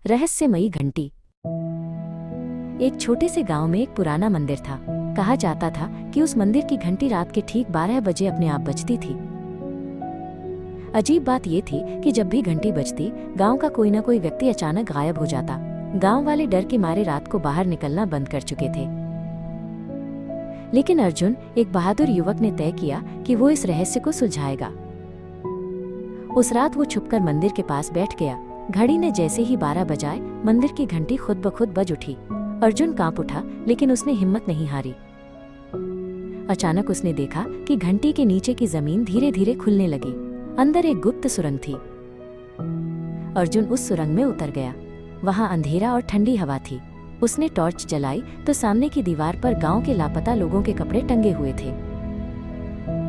रहस्यमयी घंटी। एक छोटे से गांव में एक पुराना मंदिर था। कहा जाता था कि उस मंदिर की घंटी रात के ठीक 12 बजे अपने आप बजती थी। अजीब बात यह थी कि जब भी घंटी बजती, गांव का कोई न कोई व्यक्ति अचानक गायब हो जाता। गांव वाले डर के मारे रात को बाहर निकलना बंद कर चुके थे। लेकिन अर्जुन, एक बहादुर युवक, ने तय किया कि वो इस रहस्य को सुलझाएगा। उस रात वो छुपकर मंदिर के पास बैठ गया। घड़ी ने जैसे ही 12 बजाए, मंदिर की घंटी खुद ब खुद बज उठी। अर्जुन कांप उठा, लेकिन उसने हिम्मत नहीं हारी। अचानक उसने देखा कि घंटी के नीचे की जमीन धीरे धीरे खुलने लगी। अंदर एक गुप्त सुरंग थी। अर्जुन उस सुरंग में उतर गया। वहां अंधेरा और ठंडी हवा थी। उसने टॉर्च जलाई तो सामने की दीवार पर गांव के लापता लोगों के कपड़े टंगे हुए थे।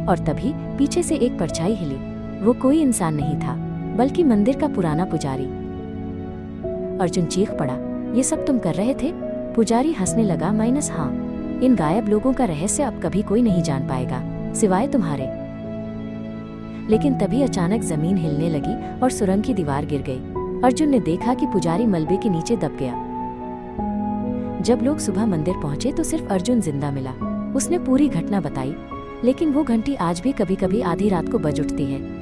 और तभी पीछे से एक परछाई हिली। वो कोई इंसान नहीं था, बल्कि मंदिर का पुराना पुजारी। अर्जुन चीख पड़ा, ये सब तुम कर रहे थे? पुजारी हंसने लगा, हाँ, इन गायब लोगों का रहस्य अब कभी कोई नहीं जान पाएगा, सिवाय तुम्हारे। लेकिन तभी अचानक जमीन हिलने लगी और सुरंग की दीवार गिर गई। अर्जुन ने देखा कि पुजारी मलबे के नीचे दब गया। जब लोग सुबह मंदिर पहुंचे तो सिर्फ अर्जुन जिंदा मिला। उसने पूरी घटना बताई, लेकिन वो घंटी आज भी कभी कभी आधी रात को बज उठती है।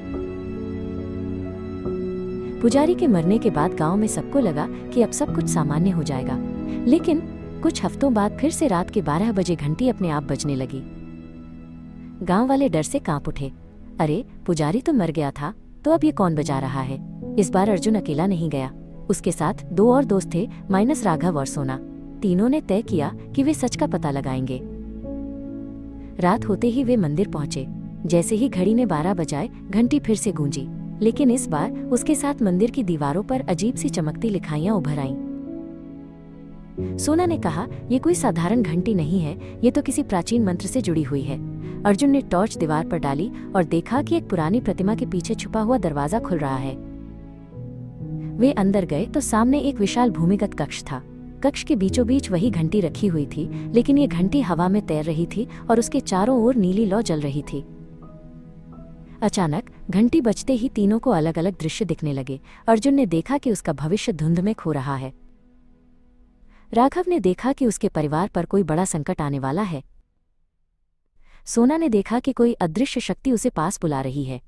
पुजारी के मरने के बाद गांव में सबको लगा कि अब सब कुछ सामान्य हो जाएगा। लेकिन कुछ हफ्तों बाद फिर से रात के 12 बजे घंटी अपने आप बजने लगी। गांव वाले डर से कांप उठे। अरे, पुजारी तो मर गया था, तो अब ये कौन बजा रहा है? इस बार अर्जुन अकेला नहीं गया। उसके साथ 2 और दोस्त थे, माइनस राघव और सोना। तीनों ने तय किया कि वे सच का पता लगाएंगे। रात होते ही वे मंदिर पहुंचे। जैसे ही घड़ी ने 12 बजाए, घंटी फिर से गूंजी। लेकिन इस बार उसके साथ मंदिर की दीवारों पर अजीब सी चमकती लिखाइयां उभर आईं। सोना ने कहा, ये कोई साधारण घंटी नहीं है, ये तो किसी प्राचीन मंत्र से जुड़ी हुई है। अर्जुन ने टॉर्च दीवार पर डाली और देखा कि एक पुरानी प्रतिमा के पीछे छुपा हुआ दरवाजा खुल रहा है। वे अंदर गए तो सामने एक विशाल भूमिगत कक्ष था। कक्ष के बीचों बीच वही घंटी रखी हुई थी, लेकिन ये घंटी हवा में तैर रही थी और उसके चारों ओर नीली लौ जल रही थी। अचानक घंटी बजते ही तीनों को अलग अलग दृश्य दिखने लगे। अर्जुन ने देखा कि उसका भविष्य धुंध में खो रहा है। राघव ने देखा कि उसके परिवार पर कोई बड़ा संकट आने वाला है। सोना ने देखा कि कोई अदृश्य शक्ति उसे पास बुला रही है।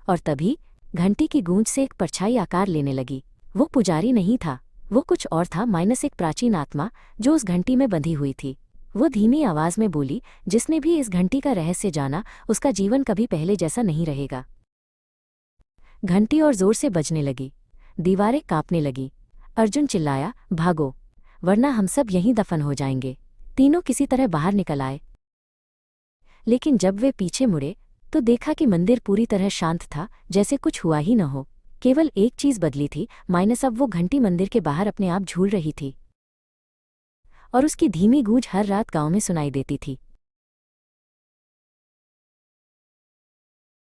और तभी घंटी की गूंज से एक परछाई आकार लेने लगी। वो पुजारी नहीं था, वो कुछ और था, माइनस एक प्राचीन आत्मा जो उस घंटी में बंधी हुई थी। वो धीमी आवाज में बोली, जिसने भी इस घंटी का रहस्य जाना, उसका जीवन कभी पहले जैसा नहीं रहेगा। घंटी और जोर से बजने लगी। दीवारें कांपने लगी। अर्जुन चिल्लाया, भागो, वरना हम सब यहीं दफन हो जाएंगे। तीनों किसी तरह बाहर निकल आए। लेकिन जब वे पीछे मुड़े तो देखा कि मंदिर पूरी तरह शांत था, जैसे कुछ हुआ ही न हो। केवल एक चीज बदली थी, माइनस अब वो घंटी मंदिर के बाहर अपने आप झूल रही थी और उसकी धीमी गूंज हर रात गांव में सुनाई देती थी।